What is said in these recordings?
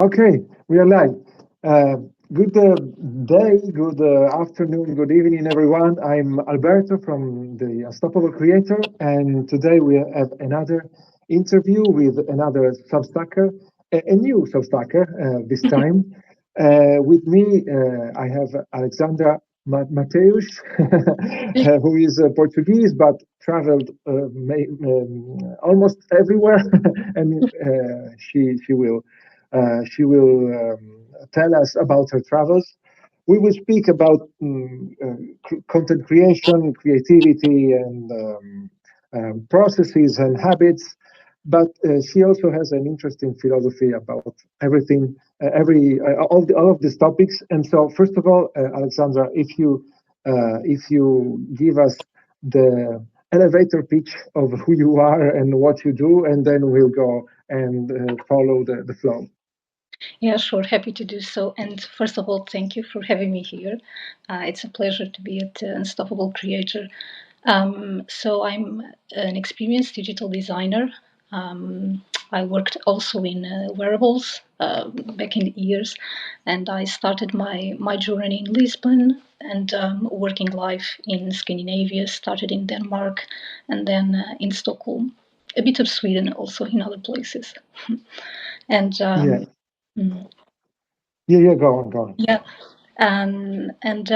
Okay, we are live. Uh, good day, good afternoon, good evening, everyone. I'm Alberto from the Unstoppable Creator, and today we have another interview with another Substacker, a new Substacker this time. With me, I have Alexandra Mateus, who is Portuguese but traveled almost everywhere, and she will tell us about her travels. We will speak about content creation, creativity, and processes and habits. But she also has an interesting philosophy about everything, all of these topics. And so, first of all, Alexandra, if you give us the elevator pitch of who you are and what you do, and then we'll go and follow the flow. Yeah, sure. Happy to do so. And first of all, thank you for having me here. It's a pleasure to be at Unstoppable Creator. So I'm an experienced digital designer. I worked also in wearables back in the years, and I started my journey in Lisbon and working life in Scandinavia. Started in Denmark, and then in Stockholm, a bit of Sweden, also in other places. and Yeah, mm, yeah. Go on. yeah, and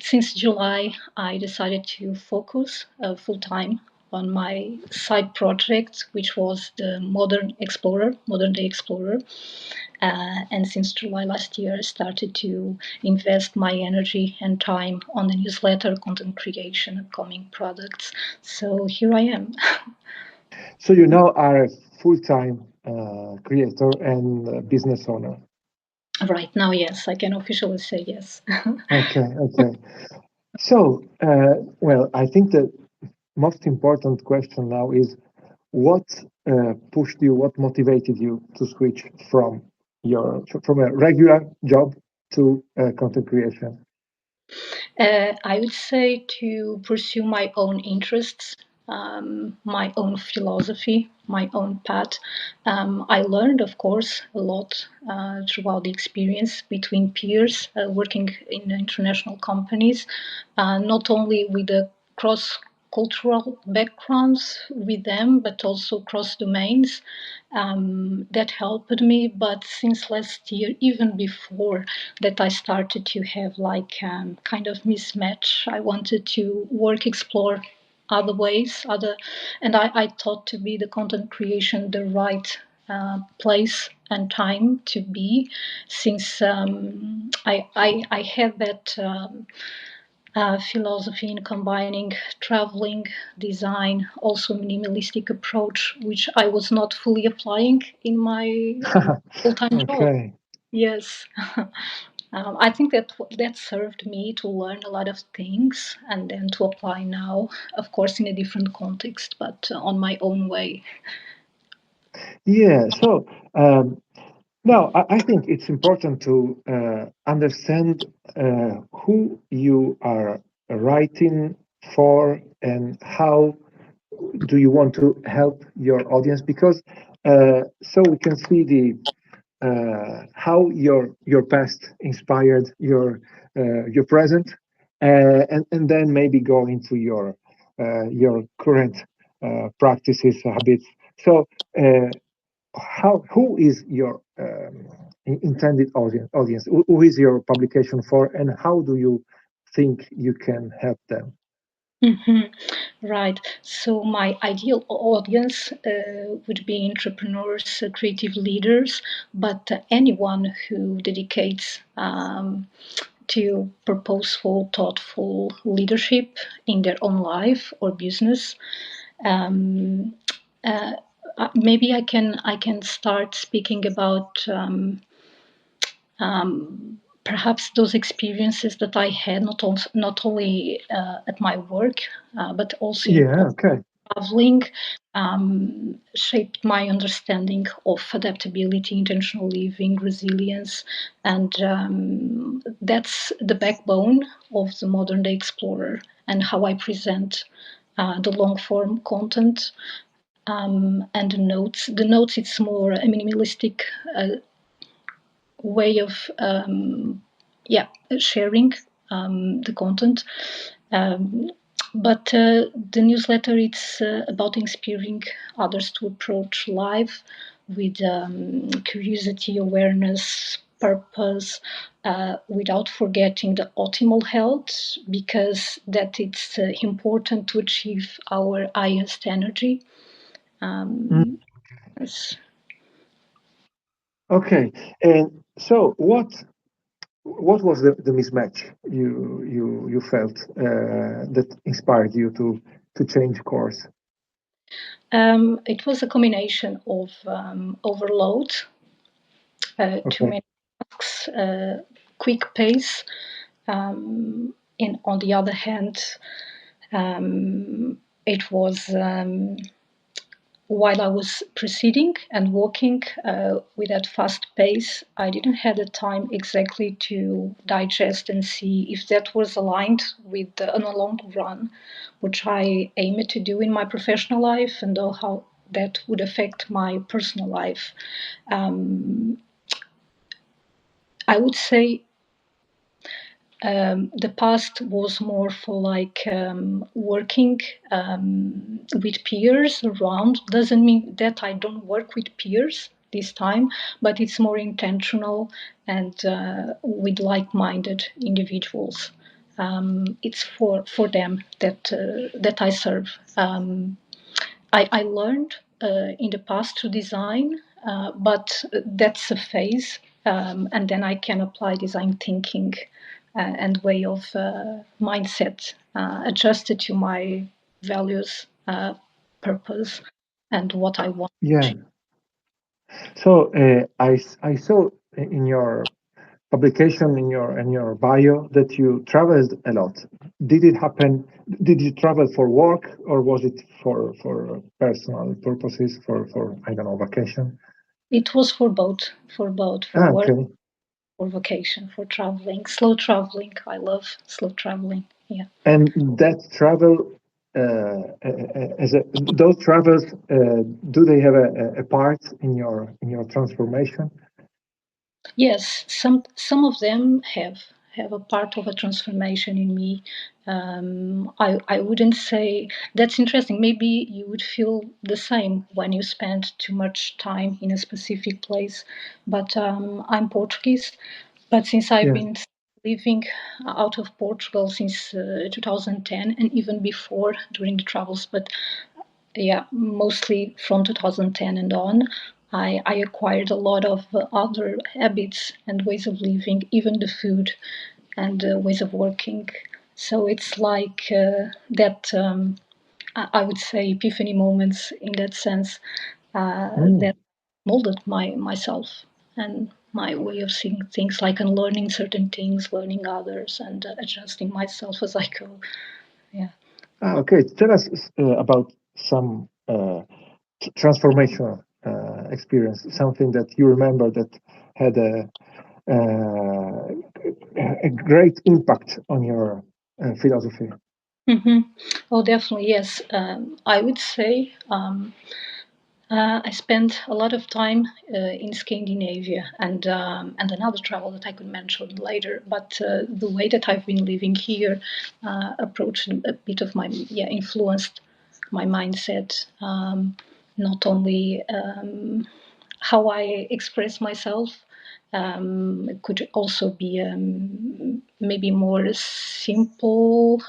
since July, I decided to focus full time on my side project, which was the Modern Day Explorer. And since July last year, I started to invest my energy and time on the newsletter, content creation, upcoming products. So here I am. So you now are a full-time creator and business owner. Right now, yes, I can officially say yes. Okay. So, well, I think the most important question now is what pushed you, what motivated you to switch from a regular job to content creation? I would say to pursue my own interests, my own philosophy, my own path. I learned, of course, a lot throughout the experience between peers working in international companies, not only with the cross cultural backgrounds with them, but also cross domains that helped me. But since last year, even before that, I started to have like kind of mismatch. I wanted to work, explore other ways, and I thought to be the content creation the right place and time to be, since I had that. Philosophy in combining traveling, design, also minimalistic approach, which I was not fully applying in my full-time job. Okay. Yes. I think that served me to learn a lot of things and then to apply now, of course, in a different context, but on my own way. Yeah. So now I think it's important to understand who you are writing for and how do you want to help your audience, because so we can see the how your past inspired your present, and then maybe go into your current practices, habits. So how who is your intended audience? Who is your publication for, and how do you think you can help them? Mhm. Right. So my ideal audience would be entrepreneurs, creative leaders, but anyone who dedicates to purposeful, thoughtful leadership in their own life or business. Um, uh, Maybe I can start speaking about perhaps those experiences that I had not only at my work but also in Yeah. Okay. traveling, shaped my understanding of adaptability, intentional living, resilience, and that's the backbone of the modern day explorer and how I present the long form content and the notes. The notes, it's more a minimalistic way of yeah, sharing the content. Um, but the newsletter, it's about inspiring others to approach life with curiosity, awareness, purpose, without forgetting the optimal health, because that it's important to achieve our highest energy. Mm, Yes. okay. And so, what was the mismatch you felt that inspired you to change course? It was a combination of overload, too Okay. many tasks, quick pace, and on the other hand, it was while I was proceeding and walking with that fast pace, I didn't have the time exactly to digest and see if that was aligned with the, on a long run, which I aim to do in my professional life, and how that would affect my personal life. I would say the past was more for like working with peers around. Doesn't mean that I don't work with peers this time, but it's more intentional and with like-minded individuals. It's for them that I serve. I learned in the past to design, but that's a phase, and then I can apply design thinking and way of mindset adjusted to my values, purpose, and what I want. Yeah. So I saw in your publication in your bio that you traveled a lot. Did it happen? Did you travel for work or was it for personal purposes for I don't know vacation? It was for both, for Ah, work, okay. for vacation, for traveling, slow traveling. I love slow traveling. Yeah. And that travel, as those travels, do they have a part in your transformation? Yes, some of them have a part of a transformation in me. I wouldn't say that's interesting. Maybe you would feel the same when you spend too much time in a specific place. But I'm Portuguese, but since I've Yeah. been living out of Portugal since 2010 and even before during the travels, but yeah, mostly from 2010 and on, I acquired a lot of other habits and ways of living, even the food and ways of working. So it's like that, I would say, epiphany moments in that sense Mm. that molded myself and my way of seeing things, like unlearning certain things, learning others, and adjusting myself as I go. Yeah. Ah, okay. Tell us about some transformational experience, something that you remember that had a great impact on your philosophy. hmm Oh, definitely, yes. I would say I spent a lot of time in Scandinavia and another travel that I could mention later. But the way that I've been living here approached a bit of my influenced my mindset. Not only how I express myself. It could also be maybe more simple,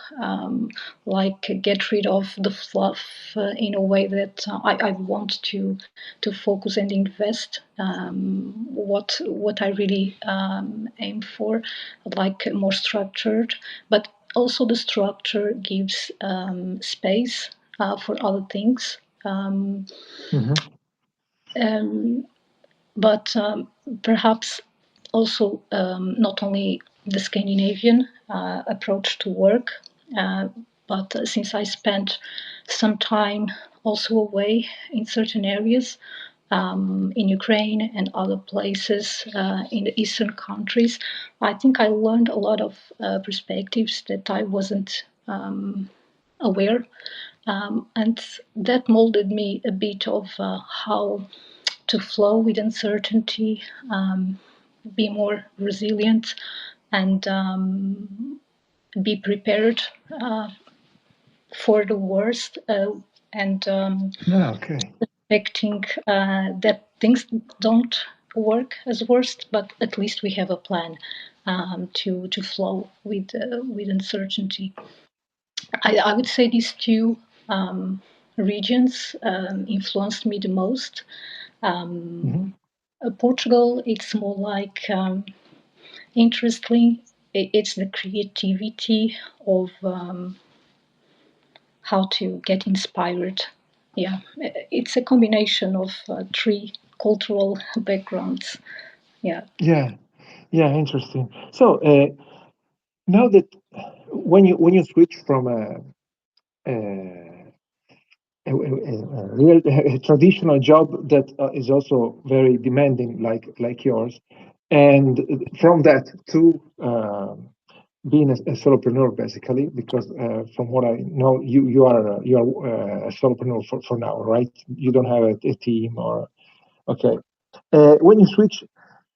like get rid of the fluff in a way that I want to focus and invest what I really aim for, like more structured, but also the structure gives space for other things. Um, Hmm. um, but perhaps also not only the Scandinavian approach to work, uh, but since I spent some time also away in certain areas in Ukraine and other places in the eastern countries, I think I learned a lot of perspectives that I wasn't aware, and that molded me a bit of how to flow with uncertainty, be more resilient, and be prepared uh, for the worst, and Yeah, okay. expecting that things don't work as worst, but at least we have a plan to flow with uncertainty. I would say these two regions influenced me the most. Hmm. Portugal, it's more like, interestingly, it's the creativity of how to get inspired. Yeah, it's a combination of three cultural backgrounds. Yeah. Yeah, yeah, interesting. So now that when you switch from a real a traditional job that is also very demanding, like yours, and from that to being a solopreneur, basically, because from what I know, you are a solopreneur for now, right? You don't have a team or okay. When you switch,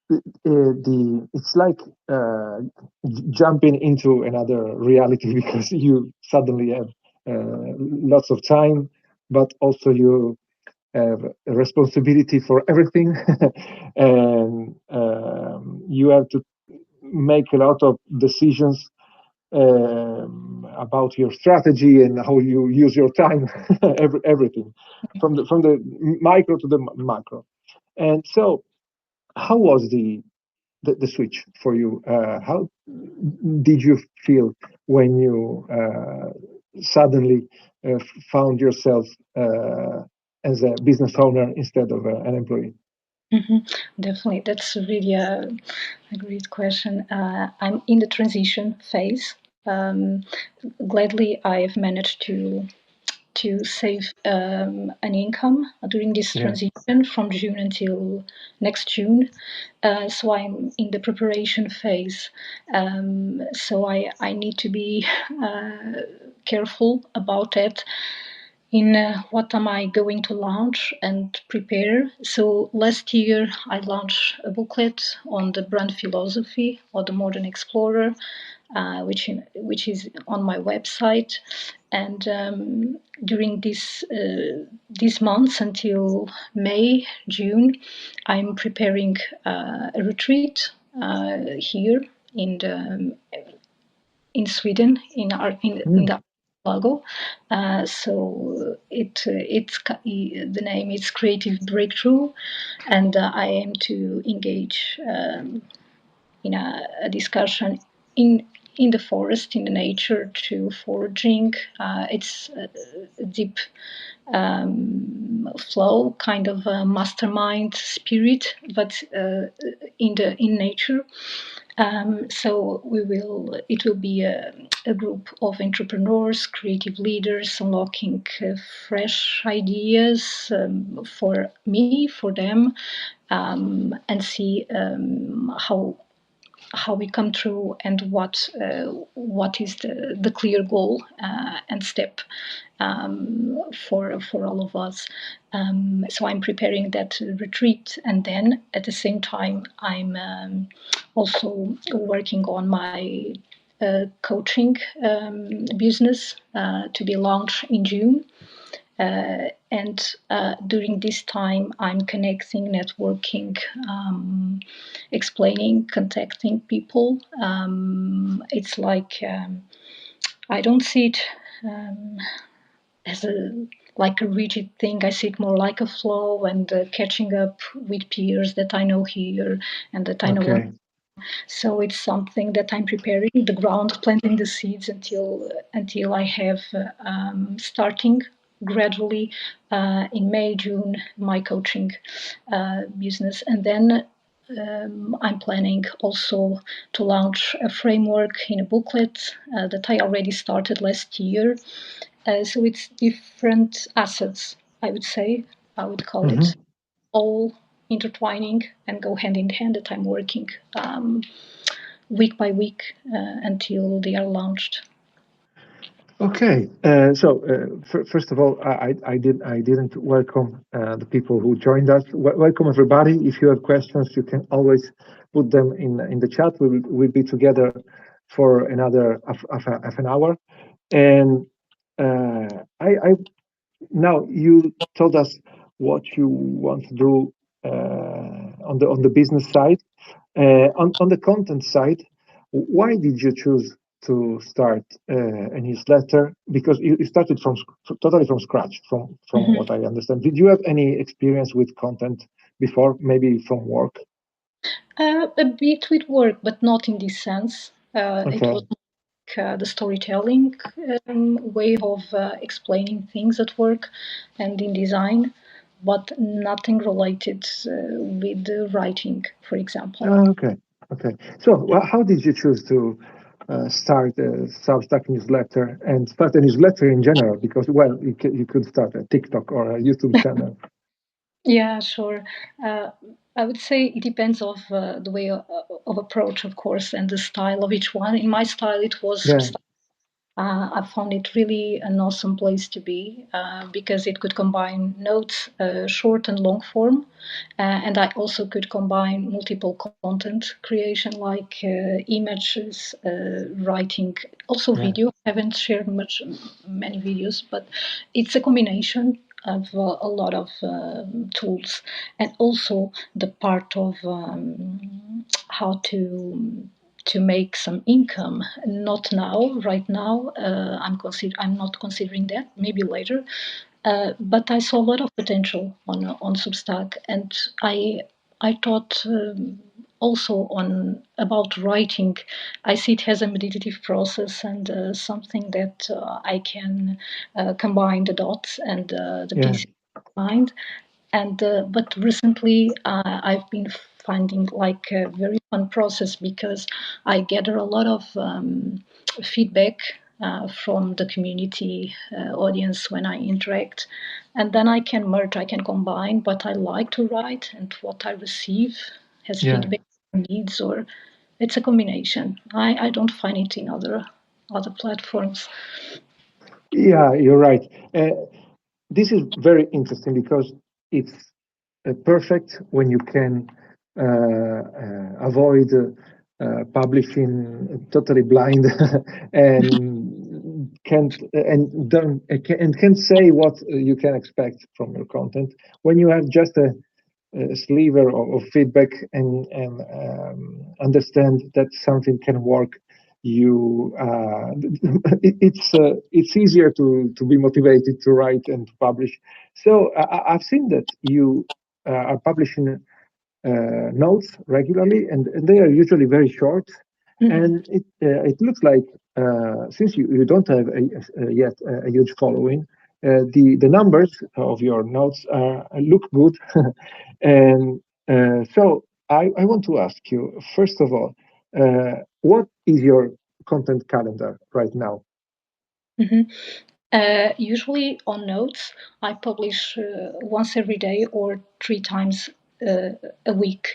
the it's like jumping into another reality because you suddenly have lots of time, but also you have a responsibility for everything, and you have to make a lot of decisions about your strategy and how you use your time, everything, from the micro to the macro. And so, how was the switch for you? How did you feel when you suddenly found yourself as a business owner instead of an employee? Hmm. Definitely, that's really a great question. I'm in the transition phase. Um, Gladly, I've managed to save an income during this Yeah. transition from June until next June. So I'm in the preparation phase. So I need to be careful about that in what am I going to launch and prepare. So last year I launched a booklet on the brand philosophy of the modern explorer, which is on my website. And during these months until May, June, I'm preparing a retreat here in the in Sweden, in Mm. the archipelago. So the name is Creative Breakthrough, and I aim to engage in a discussion in in the forest, in the nature, to foraging. It's a deep flow, kind of a mastermind spirit, but in nature. So it will be a group of entrepreneurs, creative leaders, unlocking fresh ideas for me, for them, and see how we come through, and what is the clear goal and step for all of us. So I'm preparing that retreat, and then at the same time I'm also working on my coaching business to be launched in June. And during this time, I'm connecting, networking, explaining, contacting people. It's like, I don't see it as like a rigid thing. I see it more like a flow, and catching up with peers that I know here and that I know. Okay. So it's something that I'm preparing the ground, planting the seeds until I have starting gradually in May, June, my coaching business. And then I'm planning also to launch a framework in a booklet that I already started last year. So it's different assets, I would say, I would call it, Hmm. all intertwining and go hand in hand, that I'm working week by week until they are launched. Okay, first of all, I didn't welcome the people who joined us. Welcome everybody. If you have questions, you can always put them in the chat. We'll be together for another half an hour. And I now you told us what you want to do on the business side. On the content side, why did you choose to start a newsletter? Because you started totally from scratch, from Mhm. what I understand. Did you have any experience with content before, maybe from work? A bit with work, but not in this sense. It was Okay. the storytelling way of explaining things at work and in design, but nothing related with the writing, for example. Okay. Okay. So, how did you choose to start a Substack newsletter and start a newsletter in general? Because, well, you could start a TikTok or a YouTube channel. Yeah, sure. Uh, I would say it depends of the way of approach, of course, and the style of each one. In my style, it was Yeah. Substack. I found it really an awesome place to be because it could combine notes, short and long form, and I also could combine multiple content creation like images, writing, also Yeah. video. I haven't shared many videos, but it's a combination of a lot of tools, and also the part of how to make some income. Not now, right now. I'm not considering that. Maybe later. But I saw a lot of potential on Substack, and I thought also on about writing. I see it as a meditative process and something that I can combine the dots and the Yeah. pieces of mind. And but recently I've been finding like a very fun process because I gather a lot of feedback from the community audience when I interact, and then I can merge, I can combine what I like to write and what I receive as Yeah. feedback or needs, or it's a combination. I don't find it in other platforms. Yeah, you're right. This is very interesting because it's perfect when you can avoid publishing totally blind and can't say what you can expect from your content when you have just a sliver of feedback and understand that something can work. You it's easier to be motivated to write and to publish. So I've seen that you are publishing notes regularly, and they are usually very short. Mhm. And it looks like since you don't have yet a huge following, the numbers of your notes look good. And so I want to ask you first of all, what is your content calendar right now? Mhm. Usually on notes, I publish once every day or 3 times uh, a week.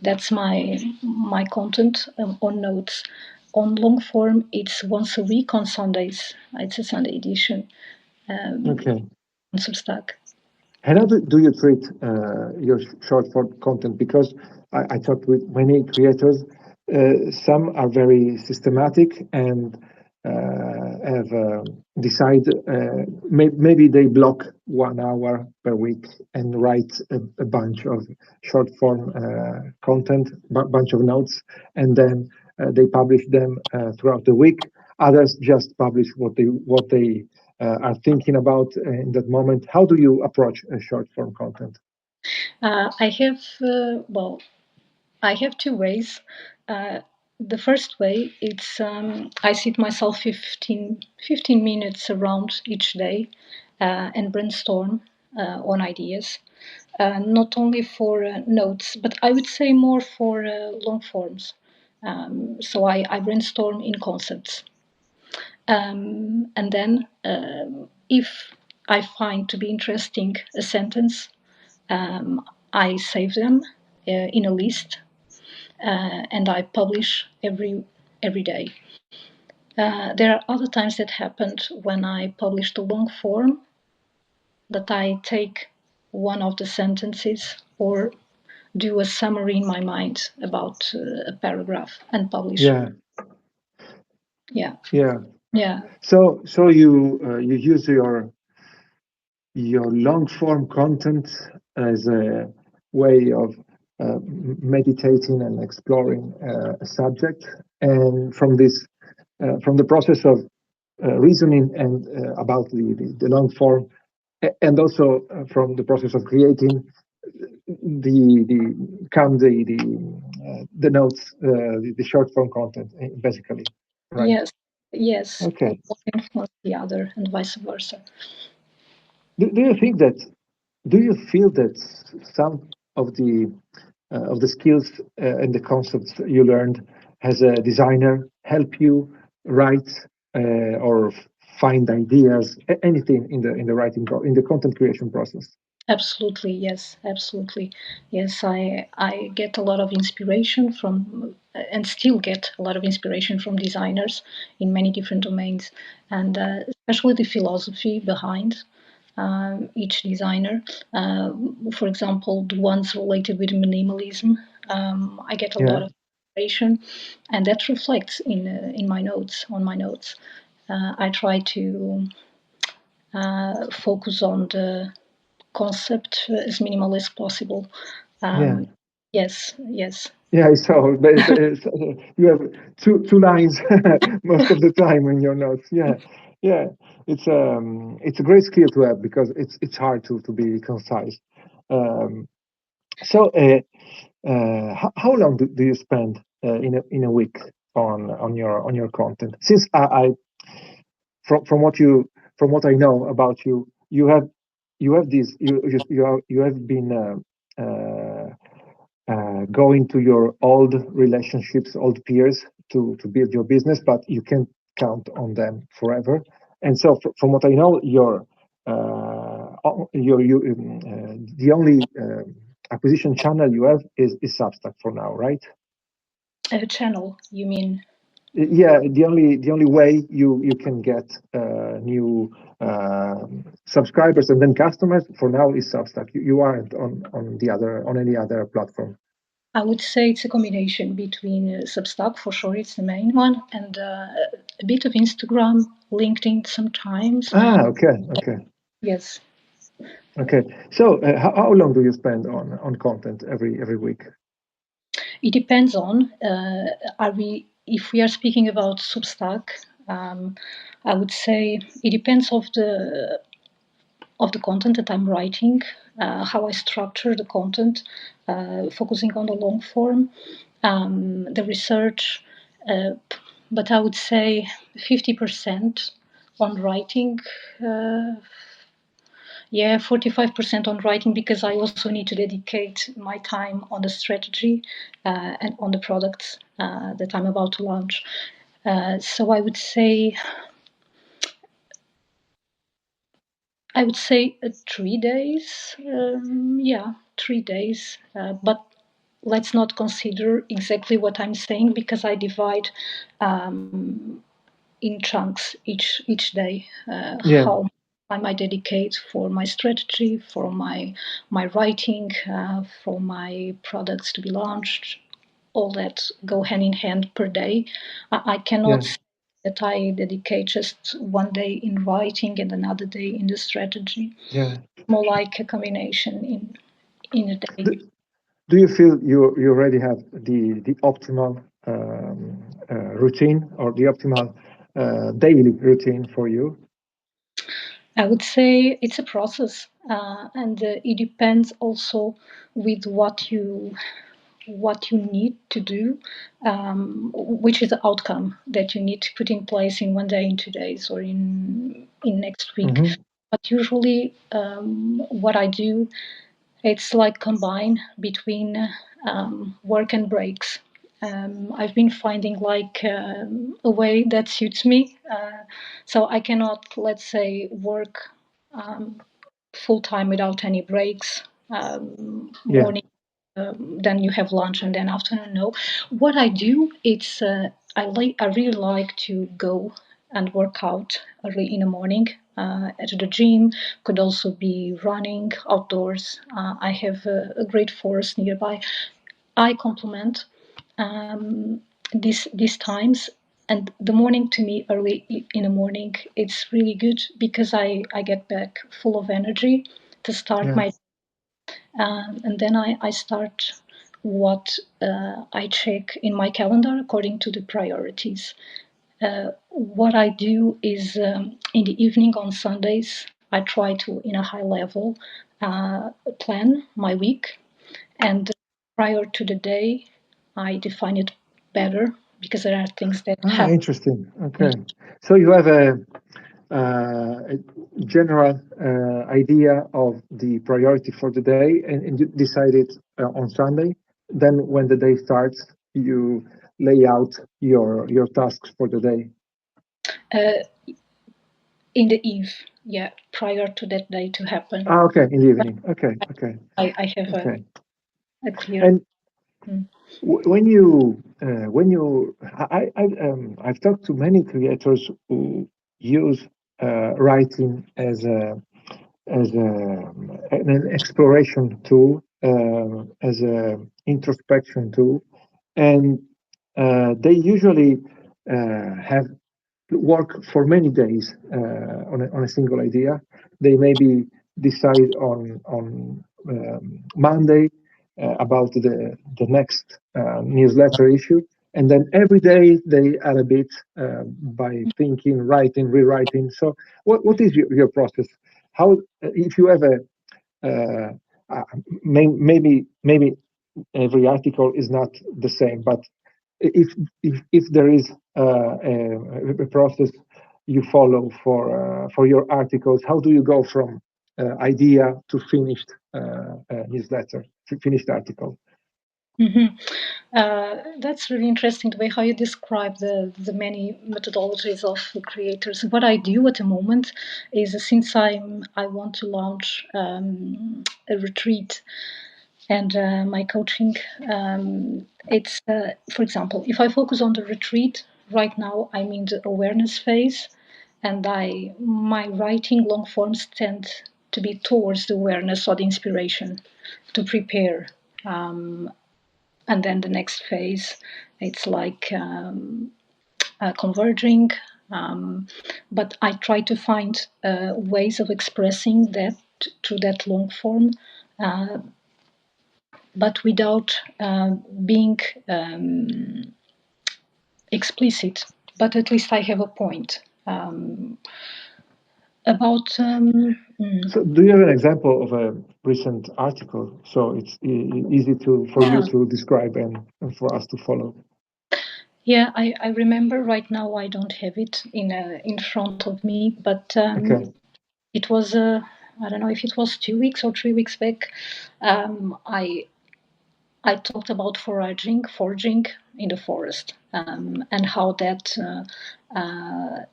That's my content on notes. On long form, it's once a week on Sundays. It's a Sunday edition Okay. on Substack. And how do you treat your short form content? Because I talked with many creators. Some are very systematic and have decide maybe they block 1 hour per week and write a bunch of short form content, bunch of notes, and then they publish them throughout the week. Others just publish what they are thinking about in that moment. How do you approach short form content? I have well, I have two ways. Uh, the first way, it's I sit myself 15 minutes around each day and brainstorm on ideas, not only for notes, but I would say more for long forms. So I brainstorm in concepts. And then, if I find to be interesting a sentence, I save them in a list and I publish every day. There are other times that happened when I published a long form that I take one of the sentences or do a summary in my mind about a paragraph and publish. Yeah, Yeah, yeah. yeah, So you use your long form content as a way of meditating and exploring a subject, and from the process of reasoning and about the long form, and also from the process of creating the notes, the short form content, basically, right? yes, yes. Okay. One influence the other and vice versa. Do you think that? Do you feel that some of the skills and the concepts you learned as a designer help you write or find ideas, anything in the in the content creation process? Absolutely, yes, absolutely. Yes, I get a lot of inspiration from and still get a lot of inspiration from designers in many different domains, and especially the philosophy behind each designer. Uh, for example, the ones related with minimalism, I get a lot Yeah, of inspiration, and that reflects in my notes on my notes. I try to focus on the concept as minimal as possible. yeah. Yes, yes, Yeah, so but you have two lines most of the time in your notes. Yeah, yeah. It's a great skill to have because it's hard to be concise. Um, how long do you spend in a week on your content? Since I from what you from what I know about you, you have this you have been going to your old relationships, old peers to build your business, but you can't count on them forever. And so, from what I know, the only acquisition channel you have is Substack for now, right? a channel. You mean? Yeah, the only way you can get new subscribers and then customers for now is Substack. You aren't on any other platform. I would say it's a combination between Substack for sure, it's the main one, and a bit of Instagram, LinkedIn sometimes. Ah, okay, okay. Yes, Okay. So, how long do you spend on content every week? it depends on are we if we are speaking about Substack. I would say it depends of the content that I'm writing, how I structure the content, focusing on the long form, the research, uh, but I would say 50% on writing. Uh, yeah, 45% on writing because I also need to dedicate my time on the strategy and on the products that I'm about to launch. So I would say 3 days. Yeah, 3 days. But let's not consider exactly what I'm saying because I divide in chunks each day. Yeah, How I might dedicate for my strategy, for my writing, for my products to be launched. All that go hand in hand per day. I yeah, cannot say that I dedicate just one day in writing and another day in the strategy. yeah. More like a combination in a day. Do, do you feel you already have the optimal routine or the optimal daily routine for you? I would say it's a process, and it depends also with what you need to do, which is the outcome that you need to put in place in one day, in 2 days, or in next week. Hmm. But usually, what I do, it's like combine between work and breaks. I've been finding like a way that suits me, so I cannot, let's say, work full time without any breaks. Yeah, Morning, then you have lunch, and then afternoon. No, what I do, it's I really like to go and work out early in the morning at the gym. Could also be running outdoors. I have a great forest nearby. I complement um, these times, and the morning to me, early in the morning, it's really good because I get back full of energy to start Yeah. my and then I start what I check in my calendar according to the priorities. What I do is in the evening on Sundays, I try to, in a high level, plan my week. And prior to the day, I define it better because there are things that Ah, happen. interesting. Okay. So you have a general idea of the priority for the day, and you decide it on Sunday. Then, when the day starts, you lay out your tasks for the day. Uh, in the eve, yeah, prior to that day to happen. Ah, okay, in the But evening. Okay, okay, I have okay. a clear. And Mm. I've talked to many creators who use writing as an exploration tool, as an introspection tool, and they usually have work for many days on a single idea. They maybe decide on Monday about the next newsletter issue, and then every day they add a bit by thinking, writing, rewriting. So, what is your process? How, if you have uh, uh, maybe every article is not the same, but if if there is a process you follow for your articles, how do you go from idea to finished newsletter, finished article? Mhm. That's really interesting the way how you describe the many methodologies of the creators. What I do at the moment is since I want to launch a retreat and my coaching, it's for example, if I focus on the retreat right now, I'm in the awareness phase, and I my writing long forms tend to be towards the awareness or the inspiration to prepare. Um, and then the next phase, it's like converging. Um, but I try to find ways of expressing that through that long form, uh, but without being explicit. But at least I have a point about. So, do you have an example of a recent article so it's easy to for you Yeah, to describe and for us to follow? yeah. I remember right now. I don't have it in front of me, but Okay. it was I don't know if it was 2 weeks or 3 weeks back. I talked about foraging in the forest, and how that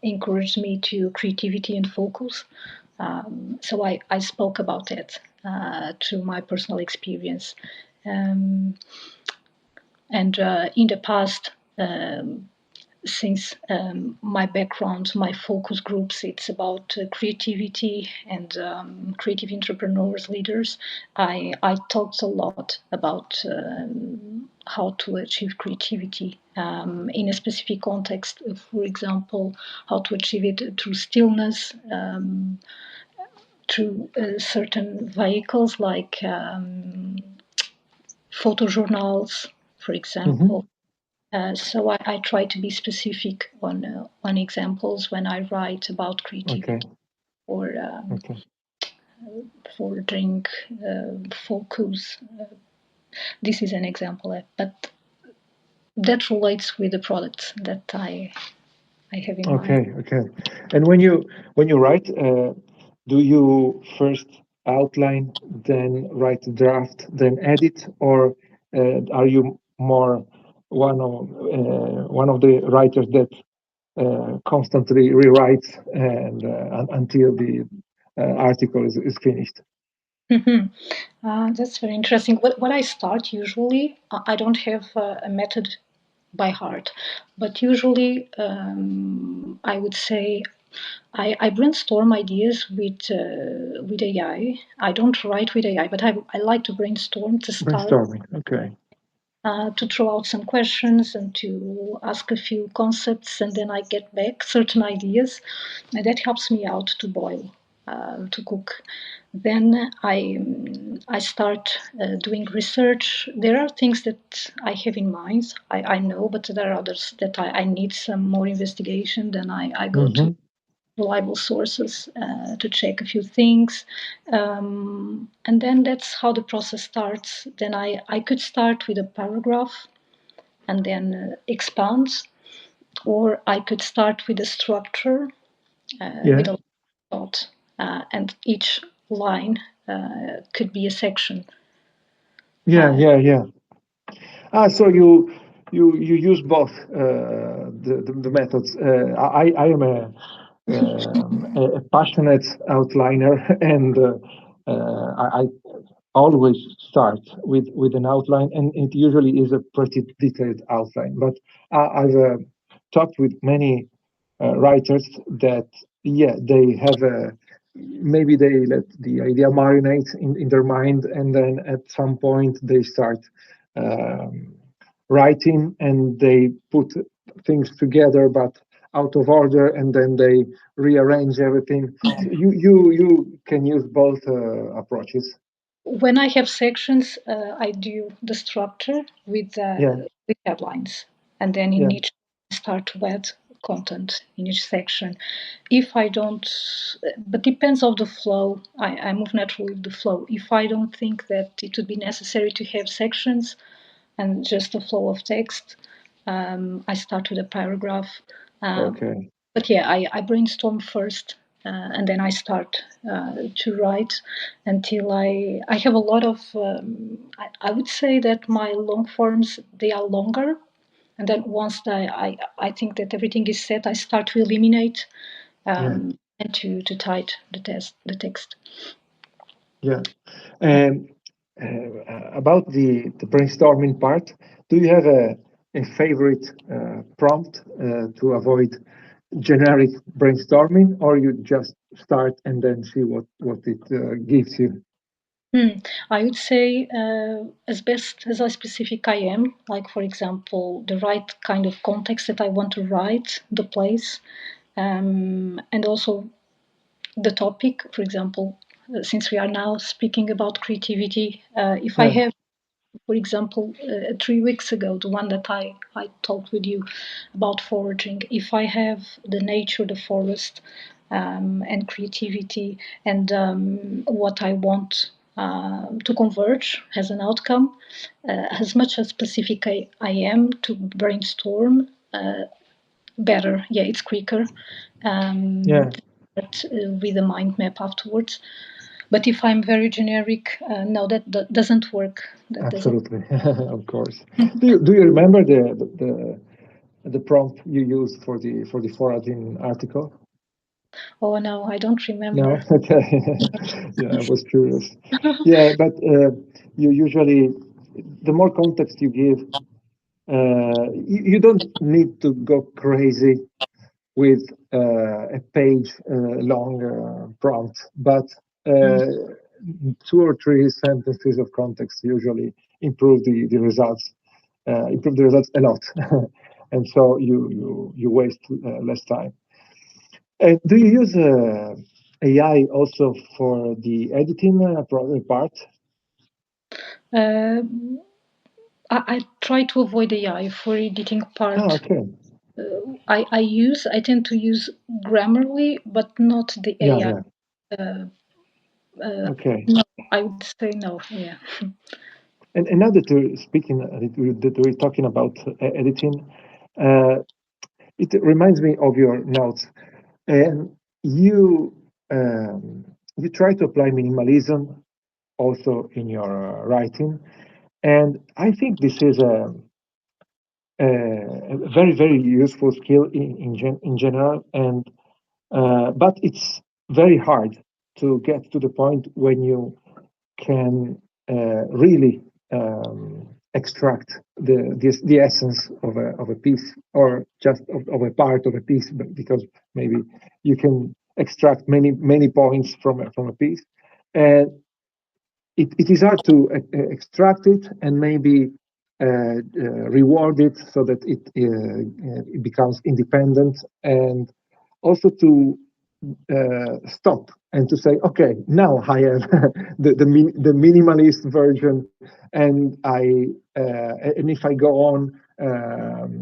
encouraged me to creativity and focus. So I spoke about it through my personal experience. Um, and in the past, since my background, my focus groups, it's about creativity and creative entrepreneurs, leaders. I talked a lot about how to achieve creativity in a specific context. For example, how to achieve it through stillness, through certain vehicles like photojournals, for example. Hmm. So I try to be specific on examples when I write about creativity Okay. or Okay. for drink focus. This is an example, but that relates with the products that I have in mind. Okay, okay. And when you write, do you first outline, then write the draft, then edit, or are you more one of the writers that constantly rewrites and until the article is finished? Mhm. That's very interesting. What I start usually, I don't have a method by heart. But usually, I would say I brainstorm ideas with AI. I don't write with AI, but I like to brainstorm to start, Brainstorming. Okay. to throw out some questions and to ask a few concepts, and then I get back certain ideas, and that helps me out to boil, to cook. Then I start doing research. There are things that I have in mind, I know, but there are others that I need some more investigation. Then I go to Mm-hmm. reliable sources to check a few things. And then that's how the process starts. Then I could start with a paragraph and then expand, or I could start with a structure Yeah. with a thought, and each line could be a section. Yeah. Uh, Yeah. Yeah. Ah, so you use both the methods. I am a passionate outliner, and I always start with an outline, and it usually is a pretty detailed outline. But I've talked with many writers that, yeah, they have a, maybe they let the idea marinate in their mind, and then at some point they start um, writing, and they put things together but out of order, and then they rearrange everything. So you can use both approaches. when I have sections, I do the structure Yeah, with headlines, and then in yeah, each start to add content in each section. If I don't, but depends of the flow. I move naturally with the flow. If I don't think that it would be necessary to have sections and just a flow of text, I start with a paragraph. Um, okay, but yeah, I brainstorm first, and then I start to write until I have a lot of. I would say that my long forms, they are longer, and then once I think that everything is set, I start to eliminate, yeah, and to type the text. yeah. And about the brainstorming part, do you have a favorite prompt to avoid generic brainstorming, or you just start and then see what it gives you? I would say, as best as I specific I am, like for example, the right kind of context that I want to write, the place, and also the topic. For example, since we are now speaking about creativity, if I Yeah, have, for example, 3 weeks ago, the one that I talked with you about foraging, if I have the nature, the forest, and creativity, and what I want to converge as an outcome, as much as specific I am to brainstorm, better. Yeah, it's quicker. yeah, But, with a mind map afterwards. But if I'm very generic, no, that doesn't work. That doesn't. absolutely, of course. Do you remember the prompt you used for the foraging article? Oh no, I don't No? remember. Okay. Yeah, I was curious. Yeah, but you usually, the more context you give, you don't need to go crazy with a page long prompt, but Mm. uh, two or three sentences of context usually improve the results, improve the results a lot. And so you waste less time. Do you use AI also for the editing part? Uh, I try to avoid AI for editing Ah, part. okay. I tend to use Grammarly, but not the Yeah, AI. yeah. Uh, uh, Okay. no, I would say no. Yeah. And now that we're speaking, that we're talking about editing, uh, it reminds me of your notes. And you you try to apply minimalism also in your writing, and I think this is a very very useful skill in general. And but it's very hard to get to the point when you can really extract the essence of a piece, or just of a part of a piece, but because maybe you can extract many points from a piece, and it is hard to extract it and maybe reward it so that it becomes independent, and also to stop and to say, okay, now I have the minimalist version, and and if I go on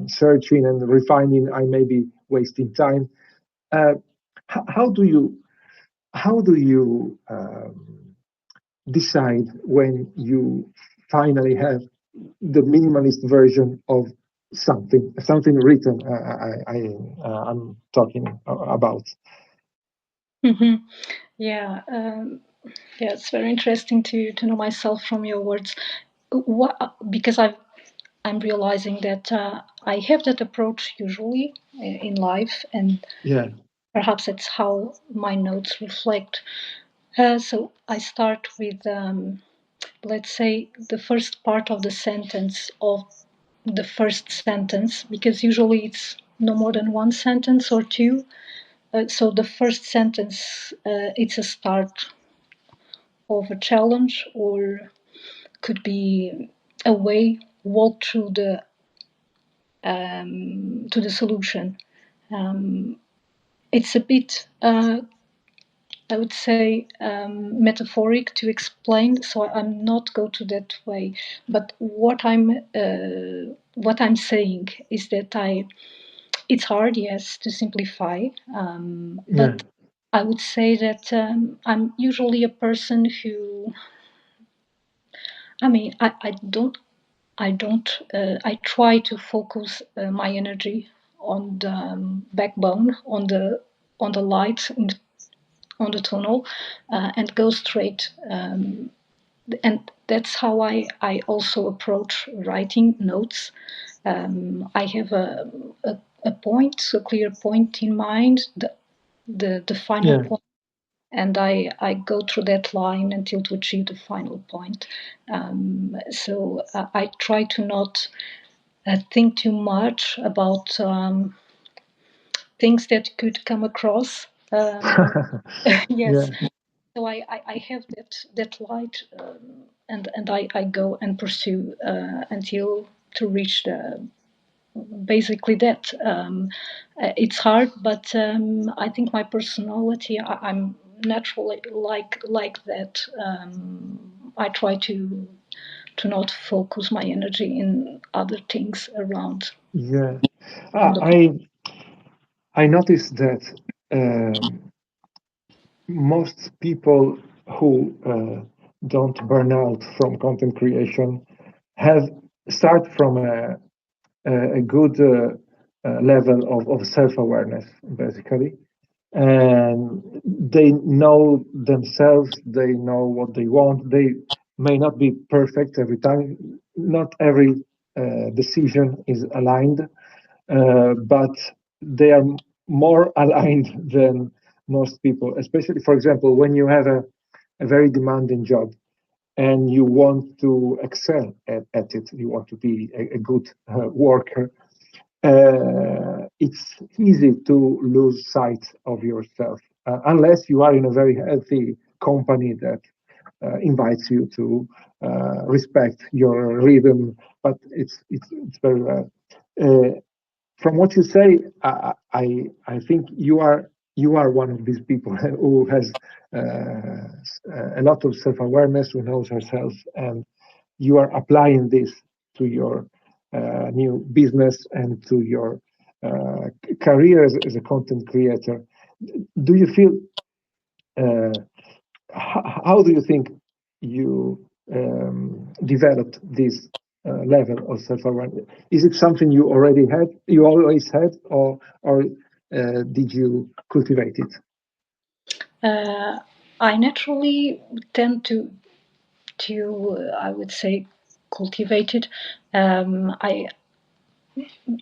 searching and refining, I may be wasting time. Uh, how do you decide when you finally have the minimalist version of something written? I'm talking about. Hmm. Yeah, yeah, it's very interesting to know myself from your words. What, because I'm realizing that I have that approach usually in life, and Yeah, perhaps that's how my notes reflect. So I start with, let's say, the first part of the sentence of the first sentence, because usually it's no more than one sentence or two. So the first sentence, it's a start of a challenge, or could be a way walk through the to the solution. Um, it's a bit, I would say, metaphoric to explain, so I'm not go to that way. But what I'm saying is that it's hard, yes, to simplify, yeah, but I would say that I'm usually a person who, I mean, I don't. I try to focus my energy on the backbone, on the light, on the tunnel, and go straight. And that's how I also approach writing notes. I have a point, a clear point in mind, the final yeah, point, and I go through that line until to achieve the final point. So I try to not think too much about things that could come across. yeah, Yes, so I have that light, and I go and pursue until to reach the basically that. It's hard, but I think my personality, I'm naturally like that. I try to not focus my energy in other things around yeah. on the. I noticed that um, most people who don't burn out from content creation have start from a good level of self-awareness, basically, and they know themselves, they know what they want. They may not be perfect every time, not every decision is aligned, but they are more aligned than most people, especially, for example, when you have a very demanding job and you want to excel at it, you want to be a good worker, it's easy to lose sight of yourself, unless you are in a very healthy company that invites you to respect your rhythm. But it's very rare. From what you say, I think you are one of these people who has a lot of self-awareness, who knows herself, and you are applying this to your new business and to your career as a content creator. Do you feel? How do you think you developed this level of self-awareness? Is it something you already had, you always had, or did you cultivate it? Uh, I naturally tend I would say, cultivate it. I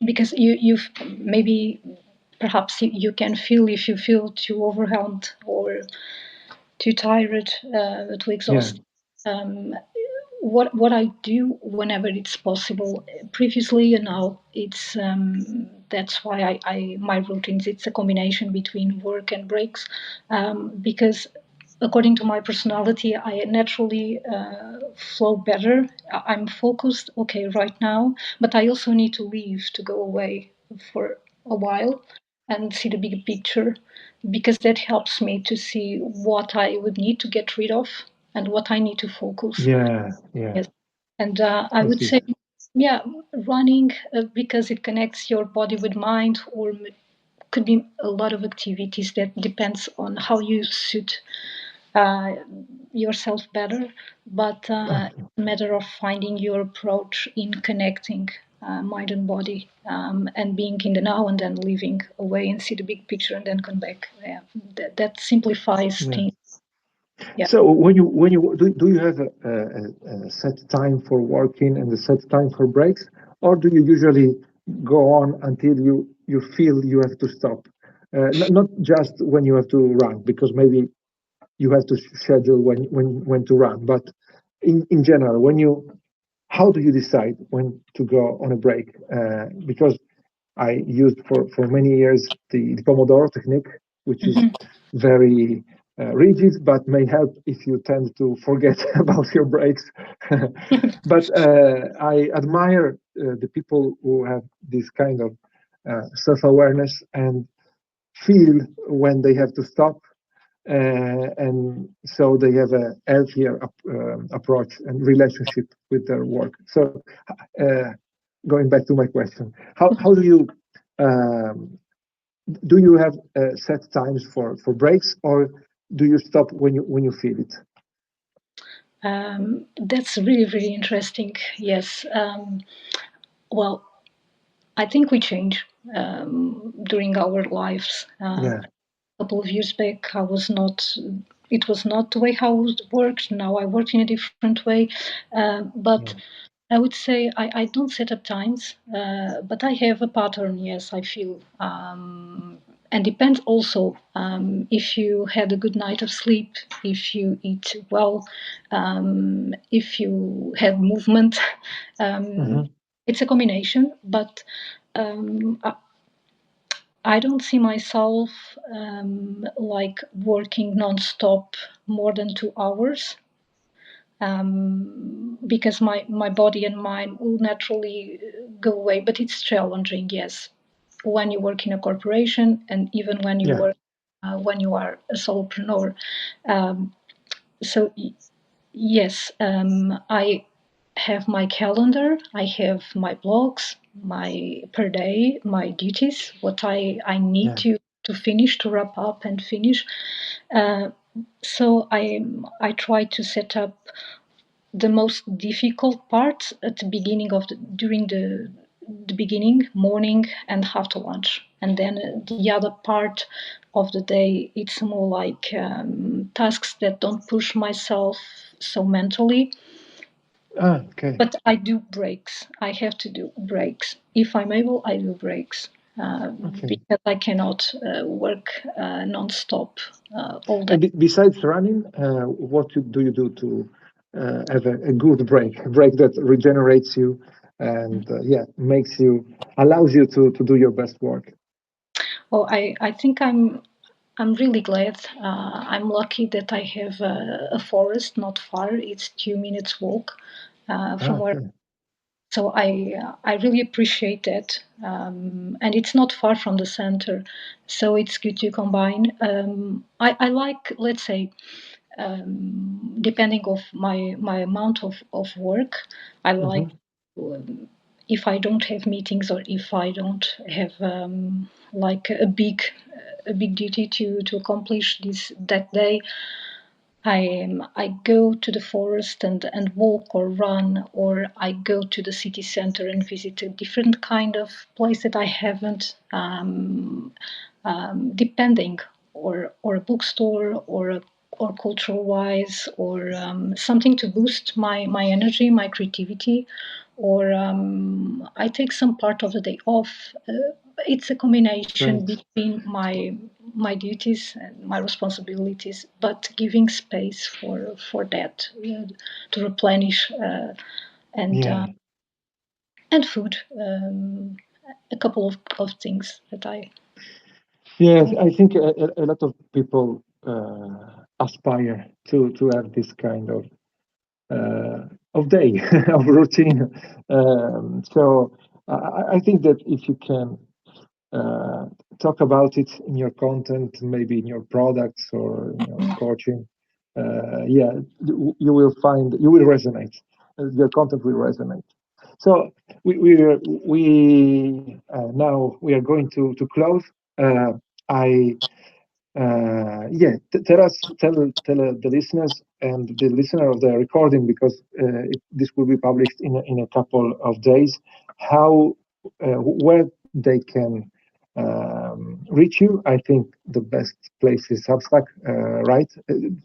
Because you've maybe perhaps you can feel if you feel too overwhelmed or too tired, too Yeah, exhausted. Um, what I do whenever it's possible. Previously and now, it's that's why I my routines. It's a combination between work and breaks, because according to my personality, I naturally flow better. I'm focused, okay, right now, but I also need to leave to go away for a while and see the big picture, because that helps me to see what I would need to get rid of and what I need to focus. Yeah, yeah, Yes. And I I would see. say, yeah, running, because it connects your body with mind, or could be a lot of activities that depends on how you suit uh, yourself better. But Okay. it's a matter of finding your approach in connecting mind and body, and being in the now and then leaving away and see the big picture and then come back. Yeah, that simplifies Yeah. things. Yeah. So when you do you have a set time for working and a set time for breaks, or do you usually go on until you feel you have to stop? Not just when you have to run, because maybe you have to schedule when to run, but in general, when you how do you decide when to go on a break? Because I used for many years the Pomodoro technique, which is Mhm. very rigid, but may help if you tend to forget about your breaks. But I admire the people who have this kind of self-awareness and feel when they have to stop, and so they have a healthier approach and relationship with their work. So, uh, going back to my question, how do you have set times for breaks, or do you stop when you feel it? That's really, really interesting. Yes. Well, I think we change during our lives. Yeah, A couple of years back, I was not. It was not the way how it worked. Now I work in a different way, but yeah, I would say I don't set up times, but I have a pattern. Yes, I feel, and depends also if you had a good night of sleep, if you eat well, if you had movement. Um, hmm, it's a combination, but I don't see myself like working nonstop more than 2 hours, because my body and mind will naturally go away. But it's challenging, yes, when you work in a corporation and even when you yeah, work when you are a solopreneur. Um, so yes, I have my calendar, I have my blogs, my per day, my duties, what I need yeah. to finish, to wrap up and finish. Uh, so I try to set up the most difficult part at the beginning of during the beginning, morning and after lunch, and then the other part of the day, it's more like tasks that don't push myself so mentally. Ah, okay, But I do breaks. I have to do breaks. If I'm able, I do breaks, okay. because I cannot work non-stop all day. And besides running, what do you do to have a good break, a break that regenerates you and yeah, makes you allows you to do your best work? Well, I think I'm really glad. I'm lucky that I have a forest not far. It's 2 minutes walk Ah, from where. okay. So I really appreciate that, and it's not far from the center, so it's good to combine. I like, let's say, depending of my amount of work, I like, Hmm. if I don't have meetings or if I don't have like a big duty to accomplish this that day, I go to the forest and walk or run, or I go to the city center and visit a different kind of place that I haven't, depending, or a bookstore, or cultural wise, or something to boost my energy, my creativity, or I take some part of the day off. It's a combination Great. between my duties and my responsibilities, but giving space for that, to replenish, and Yeah. and food. A couple of things that I. Yes, I think a lot of people aspire to have this kind of day of routine. So I think that if you can uh, talk about it in your content, maybe in your products or in your coaching, yeah, you will resonate. Your content will resonate. So we now we are going to close. I yeah, tell the listeners and the listener of the recording, because this will be published in a couple of days, how where they can reach you. I think the best place is Substack, right?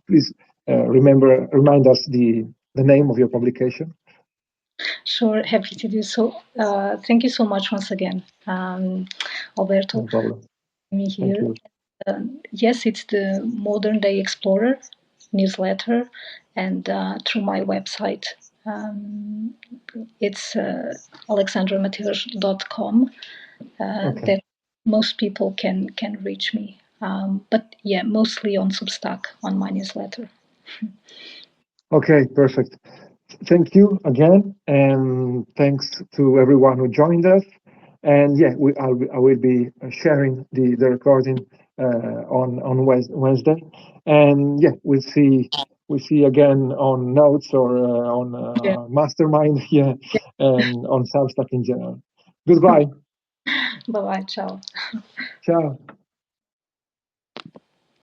Please remind us the name of your publication. Sure, happy to do so. Thank you so much once again, Alberto, No problem. me Thank here. you. Yes, it's the Modern Day Explorer newsletter, and through my website, it's alexandramateus.com, Okay. that most people can reach me. But yeah, mostly on Substack, on my newsletter. Okay, perfect. Thank you again, and thanks to everyone who joined us. And yeah, I will be sharing the recording on Wednesday, and yeah, we'll see again on Notes or on Yeah. Mastermind, yeah, and on Substack in general. Goodbye. Bye bye, ciao. Ciao.